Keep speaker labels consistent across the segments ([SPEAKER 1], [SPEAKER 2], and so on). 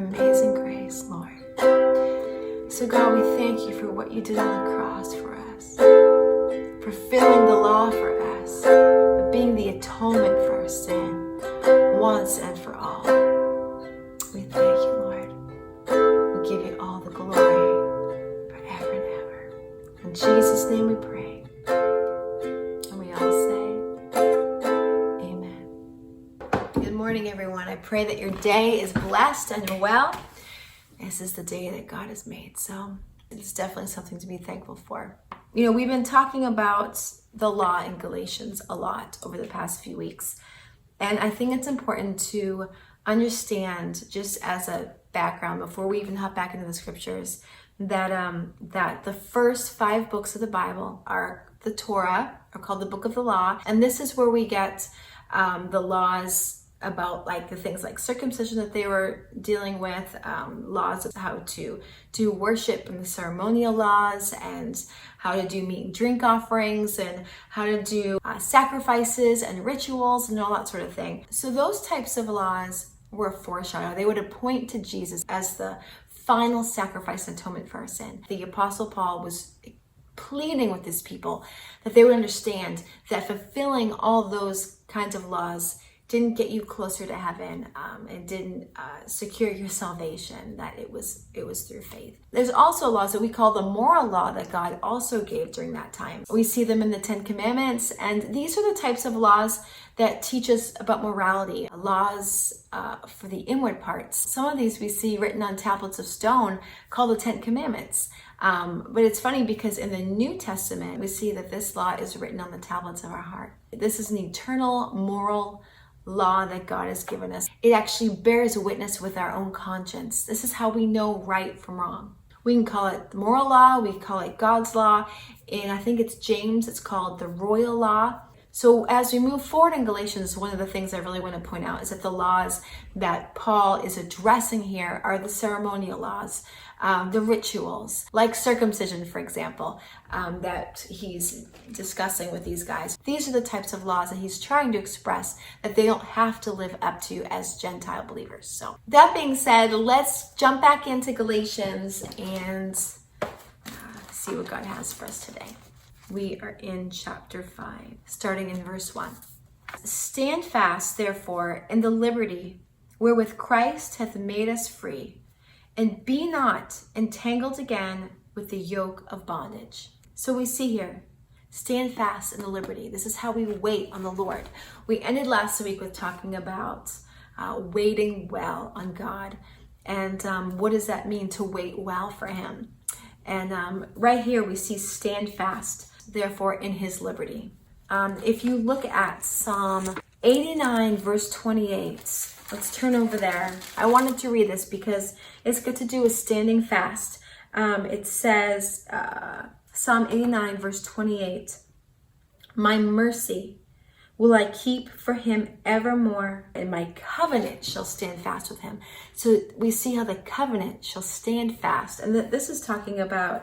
[SPEAKER 1] amazing grace, Lord. So God, we thank you for what you did on the cross for us, for filling the law for us, for being the atonement for our sin, once and for all. We thank you, Lord. We give you all the glory forever and ever. In Jesus' name we pray. And we all say, amen. Good morning, everyone. I pray that your day is blessed and you're well. This is the day that God has made, so it's definitely something to be thankful for. You know, we've been talking about the law in Galatians a lot over the past few weeks, and I think it's important to understand, just as a background before we even hop back into the scriptures, that the first 5 books of the Bible are the Torah, or called the Book of the Law, and this is where we get the laws about like the things like circumcision that they were dealing with, laws of how to do worship and the ceremonial laws, and how to do meat and drink offerings, and how to do sacrifices and rituals and all that sort of thing. So those types of laws were a foreshadow. They would point to Jesus as the final sacrifice and atonement for our sin. The Apostle Paul was pleading with his people that they would understand that fulfilling all those kinds of laws didn't get you closer to heaven, and didn't secure your salvation, that it was through faith. There's also laws that we call the moral law that God also gave during that time. We see them in the 10 Commandments, and these are the types of laws that teach us about morality, laws for the inward parts. Some of these we see written on tablets of stone called the 10 Commandments. But it's funny because in the New Testament, we see that this law is written on the tablets of our heart. This is an eternal moral law that God has given us. It actually bears witness with our own conscience. This is how we know right from wrong. We can call it the moral law, we call it God's law, and I think it's James, it's called the royal law. So as we move forward in Galatians, one of the things I really want to point out is that the laws that Paul is addressing here are the ceremonial laws, the rituals, like circumcision, for example, that he's discussing with these guys. These are the types of laws that he's trying to express that they don't have to live up to as Gentile believers. So that being said, let's jump back into Galatians and see what God has for us today. We are in chapter 5, starting in verse 1. Stand fast, therefore, in the liberty wherewith Christ hath made us free, and be not entangled again with the yoke of bondage. So we see here, stand fast in the liberty. This is how we wait on the Lord. We ended last week with talking about waiting well on God. And what does that mean to wait well for him? And right here we see stand fast, therefore, in his liberty. If you look at Psalm 89, verse 28, let's turn over there. I wanted to read this because it's good to do with standing fast. It says, Psalm 89, verse 28, my mercy will I keep for him evermore, and my covenant shall stand fast with him. So we see how the covenant shall stand fast. And this is talking about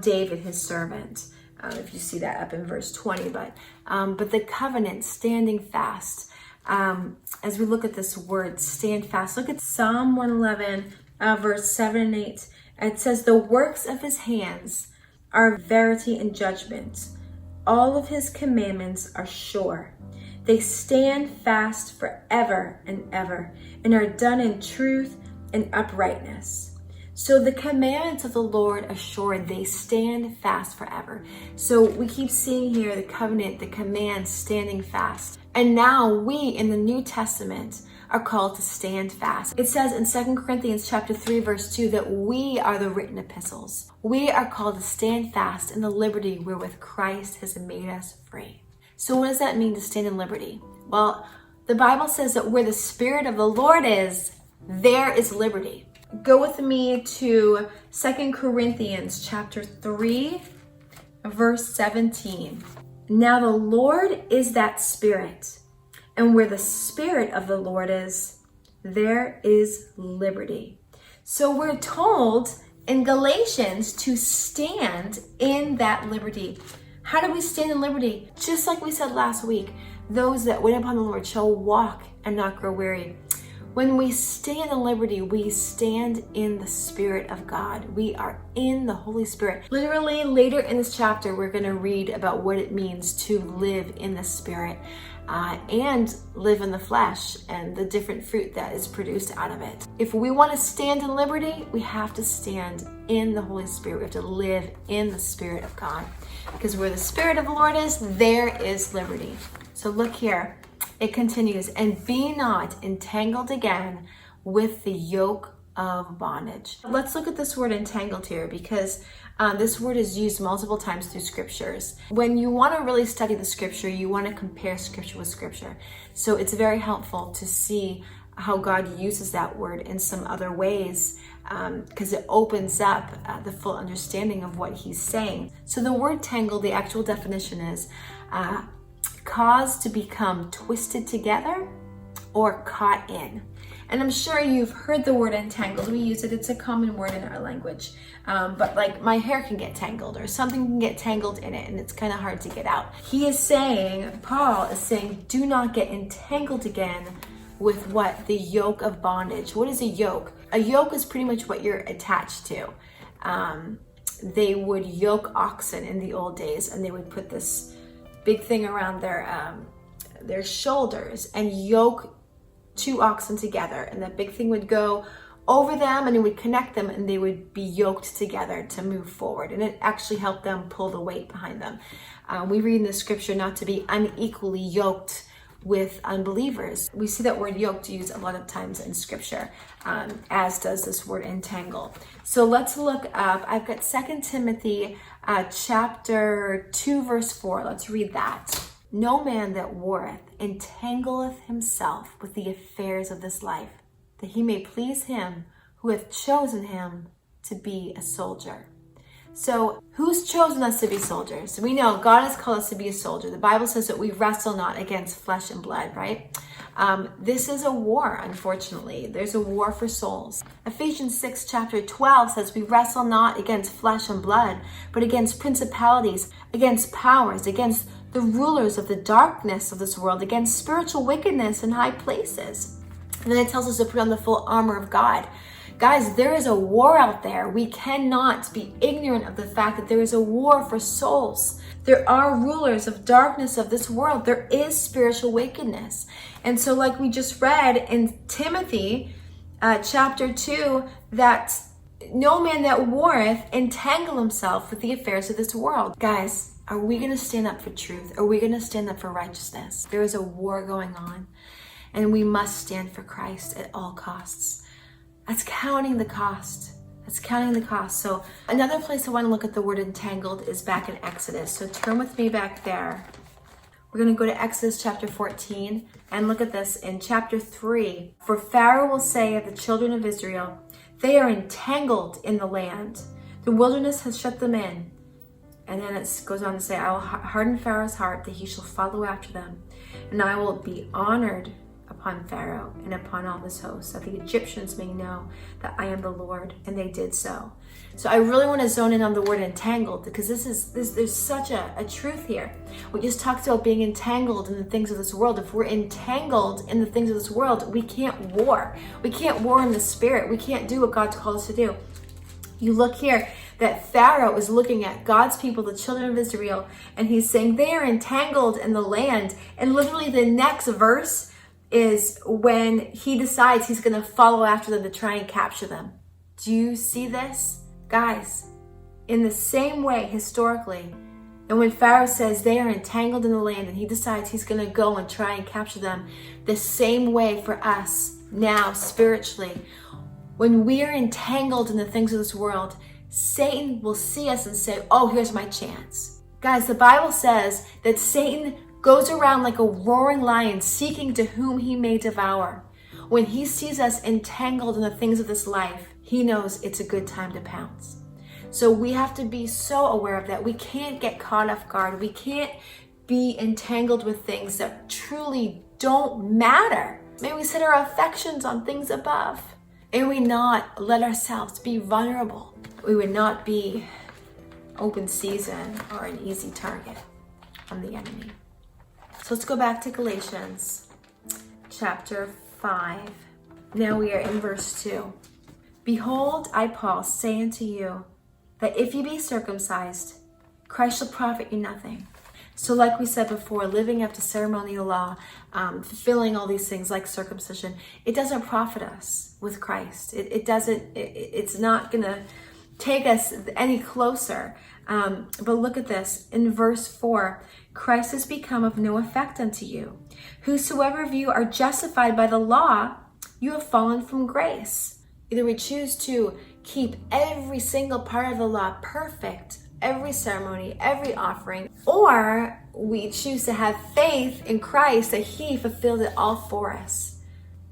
[SPEAKER 1] David, his servant. If you see that up in verse 20, but the covenant standing fast. As we look at this word, stand fast, look at Psalm 111, verse 7 and 8. It says, the works of his hands are verity and judgment. All of his commandments are sure. They stand fast forever and ever, and are done in truth and uprightness. So the commandments of the Lord are sure, they stand fast forever. So we keep seeing here the covenant, the commands standing fast. And now we in the New Testament are called to stand fast. It says in 2 Corinthians chapter 3, verse 2, that we are the written epistles. We are called to stand fast in the liberty wherewith Christ has made us free. So what does that mean to stand in liberty? Well, the Bible says that where the Spirit of the Lord is, there is liberty. Go with me to 2 Corinthians chapter 3, verse 17. Now the Lord is that Spirit, and where the Spirit of the Lord is, there is liberty. So we're told in Galatians to stand in that liberty. How do we stand in liberty? Just like we said last week, those that wait upon the Lord shall walk and not grow weary. When we stand in liberty, we stand in the Spirit of God. We are in the Holy Spirit. Literally, later in this chapter, we're going to read about what it means to live in the Spirit and live in the flesh and the different fruit that is produced out of it. If we want to stand in liberty, we have to stand in the Holy Spirit. We have to live in the Spirit of God. Because where the Spirit of the Lord is, there is liberty. So look here. It continues, and be not entangled again with the yoke of bondage. Let's look at this word entangled here, because this word is used multiple times through scriptures. When you want to really study the scripture, you want to compare scripture with scripture. So it's very helpful to see how God uses that word in some other ways, because it opens up the full understanding of what he's saying. So the word tangle, the actual definition is caused to become twisted together or caught in. And I'm sure you've heard the word entangled. We use it. It's a common word in our language. But like my hair can get tangled or something can get tangled in it and it's kind of hard to get out. Paul is saying, do not get entangled again with what? The yoke of bondage. What is a yoke? A yoke is pretty much what you're attached to. They would yoke oxen in the old days, and they would put this big thing around their shoulders and yoke two oxen together, and that big thing would go over them and it would connect them, and they would be yoked together to move forward, and it actually helped them pull the weight behind them. We read in the scripture not to be unequally yoked with unbelievers. We see that word yoked used a lot of times in scripture, as does this word entangle. So let's look up, I've got 2 Timothy chapter 2 verse 4. Let's read that. No man that warreth entangleth himself with the affairs of this life, that he may please him who hath chosen him to be a soldier. So who's chosen us to be soldiers? We know God has called us to be a soldier. The Bible says that we wrestle not against flesh and blood, right? This is a war, unfortunately. There's a war for souls. Ephesians 6 chapter 12 says we wrestle not against flesh and blood, but against principalities, against powers, against the rulers of the darkness of this world, against spiritual wickedness in high places. And then it tells us to put on the full armor of God. Guys, there is a war out there. We cannot be ignorant of the fact that there is a war for souls. There are rulers of darkness of this world. There is spiritual wickedness. And so like we just read in Timothy chapter 2, that no man that warreth entangle himself with the affairs of this world. Guys, are we going to stand up for truth? Are we going to stand up for righteousness? There is a war going on, and we must stand for Christ at all costs. That's counting the cost. That's counting the cost. So another place I want to look at the word entangled is back in Exodus. So turn with me back there. We're going to go to Exodus chapter 14 and look at this in chapter 3. For Pharaoh will say of the children of Israel, they are entangled in the land. The wilderness has shut them in. And then it goes on to say, I will harden Pharaoh's heart that he shall follow after them. And I will be honored upon Pharaoh and upon all his hosts, that the Egyptians may know that I am the Lord. And they did so. So I really want to zone in on the word entangled, because there's such a truth here. We just talked about being entangled in the things of this world. If we're entangled in the things of this world, we can't war. We can't war in the spirit. We can't do what God's called us to do. You look here that Pharaoh is looking at God's people, the children of Israel, and he's saying they are entangled in the land. And literally the next verse is when he decides he's going to follow after them to try and capture them. Do you see this? Guys, in the same way, historically, and when Pharaoh says they are entangled in the land and he decides he's going to go and try and capture them, the same way for us now spiritually. When we are entangled in the things of this world, Satan will see us and say, oh, here's my chance. Guys, the Bible says that Satan goes around like a roaring lion seeking to whom he may devour. When he sees us entangled in the things of this life, he knows it's a good time to pounce. So we have to be so aware of that. We can't get caught off guard. We can't be entangled with things that truly don't matter. May we set our affections on things above. May we not let ourselves be vulnerable. We would not be open season or an easy target from the enemy. So let's go back to Galatians chapter 5. Now we are in verse 2. Behold, I, Paul, say unto you, that if ye be circumcised, Christ shall profit you nothing. So like we said before, living up to ceremonial law, fulfilling all these things like circumcision, it doesn't profit us with Christ. It's not going to take us any closer. But look at this. In verse 4, Christ has become of no effect unto you. Whosoever of you are justified by the law, you have fallen from grace. Either we choose to keep every single part of the law perfect, every ceremony, every offering, or we choose to have faith in Christ that he fulfilled it all for us.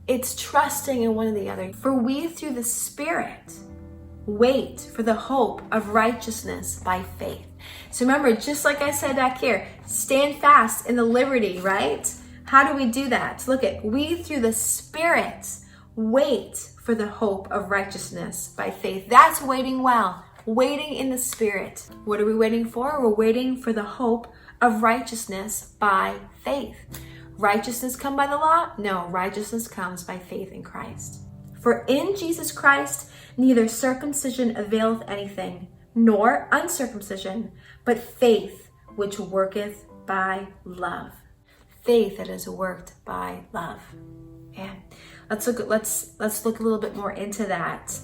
[SPEAKER 1] It's trusting in one or the other. For we through the Spirit wait for the hope of righteousness by faith. So remember, just like I said back here, stand fast in the liberty, right? How do we do that? Look at, we through the Spirit wait for the hope of righteousness by faith. That's waiting well. Waiting in the Spirit. What are we waiting for? We're waiting for the hope of righteousness by faith. Righteousness come by the law? No, righteousness comes by faith in Christ. For in Jesus Christ, neither circumcision availeth anything, nor uncircumcision, but faith which worketh by love. Faith that is worked by love. And let's look a little bit more into that.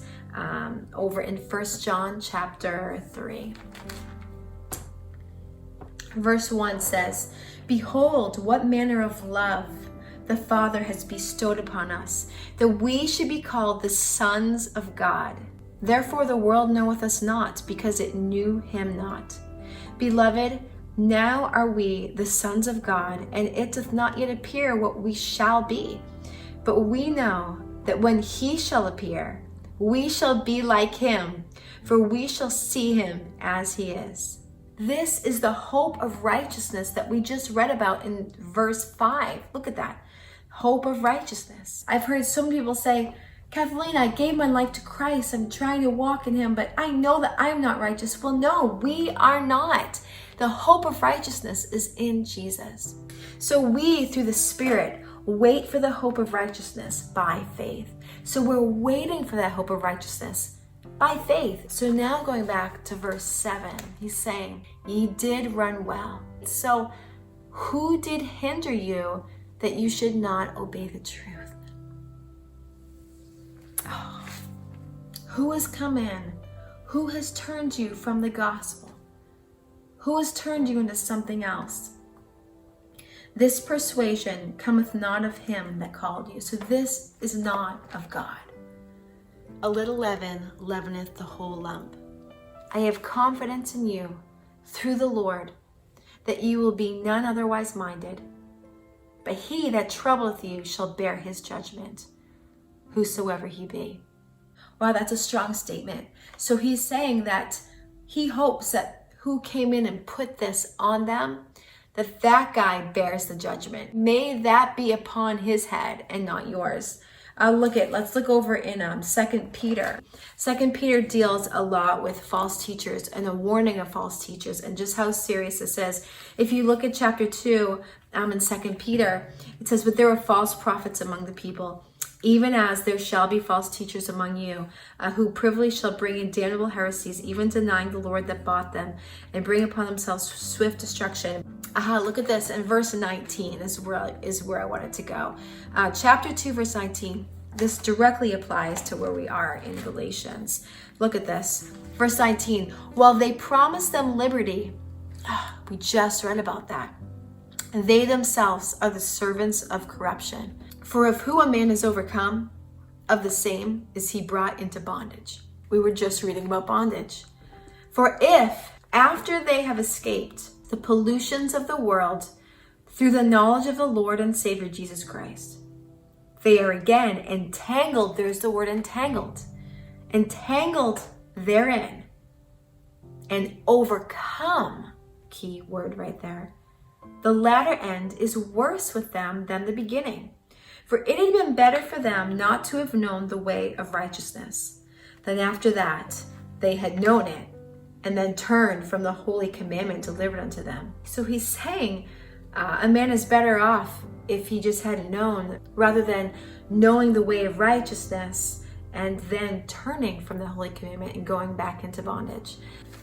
[SPEAKER 1] Over in 1 John chapter 3. Verse 1 says, Behold, what manner of love the Father has bestowed upon us, that we should be called the sons of God. Therefore the world knoweth us not, because it knew him not. Beloved, now are we the sons of God, and it doth not yet appear what we shall be. But we know that when he shall appear, we shall be like him, for we shall see him as he is. This is the hope of righteousness that we just read about in verse 5. Look at that. Hope of righteousness. I've heard some people say, Kathleen, I gave my life to Christ. I'm trying to walk in him, but I know that I'm not righteous. Well, no, we are not. The hope of righteousness is in Jesus. So we, through the Spirit, wait for the hope of righteousness by faith. So we're waiting for that hope of righteousness by faith. So now going back to verse 7, he's saying, ye did run well. So who did hinder you that you should not obey the truth? Oh. Who has come in? Who has turned you from the gospel? Who has turned you into something else? This persuasion cometh not of him that called you. So this is not of God. A little leaven leaveneth the whole lump. I have confidence in you through the Lord that you will be none otherwise minded. But he that troubleth you shall bear his judgment, whosoever he be. Wow, that's a strong statement. So he's saying that he hopes that who came in and put this on them, that guy bears the judgment. May that be upon his head and not yours. Let's look over in 2 Peter. 2 Peter deals a lot with false teachers and a warning of false teachers and just how serious this is. If you look at chapter 2 in 2 Peter, it says, But there are false prophets among the people, even as there shall be false teachers among you, who privily shall bring in damnable heresies, even denying the Lord that bought them, and bring upon themselves swift destruction. Look at this in verse 19 is where I wanted to go. Chapter 2, verse 19. This directly applies to where we are in Galatians. Look at this. Verse 19. While they promise them liberty, we just read about that. They themselves are the servants of corruption. For of who a man is overcome, of the same is he brought into bondage. We were just reading about bondage. For if, after they have escaped the pollutions of the world through the knowledge of the Lord and Savior Jesus Christ, they are again entangled. There's the word entangled. Entangled therein and overcome. Key word right there. The latter end is worse with them than the beginning. For it had been better for them not to have known the way of righteousness, than after that they had known it, and then turned from the holy commandment delivered unto them. So he's saying, A man is better off if he just had known, rather than knowing the way of righteousness and then turning from the holy commandment and going back into bondage.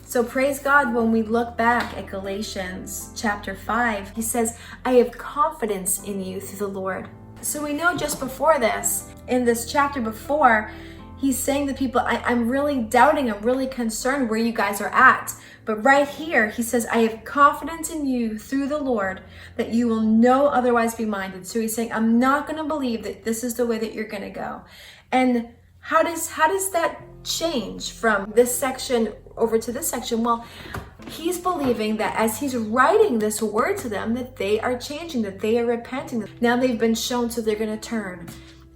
[SPEAKER 1] So praise God, when we look back at Galatians chapter 5, he says, I have confidence in you through the Lord. So we know just before this, in this chapter before, he's saying to people, I'm really doubting, I'm really concerned where you guys are at. But right here, he says, I have confidence in you through the Lord that you will no otherwise be minded. So he's saying, I'm not going to believe that this is the way that you're going to go. And how does that change from this section over to this section? Well, he's believing that as he's writing this word to them, that they are changing, that they are repenting. Now they've been shown, so they're going to turn.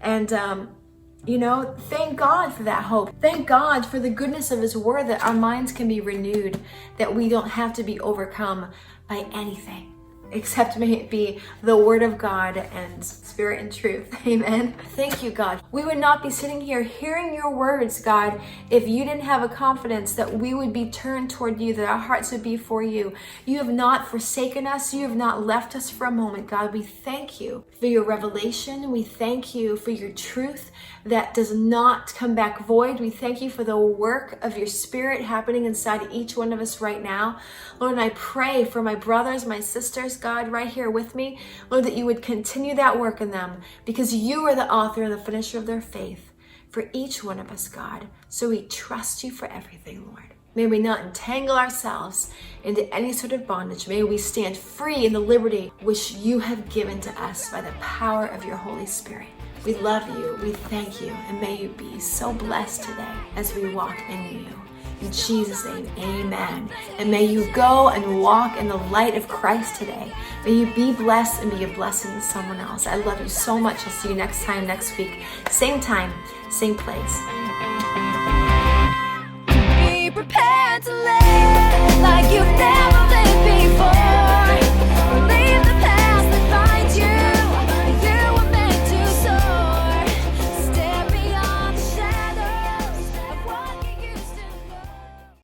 [SPEAKER 1] And, thank God for that hope. Thank God for the goodness of his word, that our minds can be renewed, that we don't have to be overcome by anything, except may it be the word of God and spirit and truth. Amen. Thank you, God. We would not be sitting here hearing your words, God, if you didn't have a confidence that we would be turned toward you, that our hearts would be for you. You have not forsaken us. You have not left us for a moment, God. We thank you for your revelation. We thank you for your truth that does not come back void. We thank you for the work of your spirit happening inside each one of us right now. Lord, and I pray for my brothers, my sisters, God, right here with me, Lord, that you would continue that work in them, because you are the author and the finisher of their faith for each one of us, God. So we trust you for everything, Lord. May we not entangle ourselves into any sort of bondage. May we stand free in the liberty which you have given to us by the power of your Holy Spirit. We love you, we thank you, and may you be so blessed today as we walk in you. In Jesus' name, amen. And may you go and walk in the light of Christ today. May you be blessed and be a blessing to someone else. I love you so much. I'll see you next time, next week. Same time, same place.
[SPEAKER 2] Be prepared to live like you've never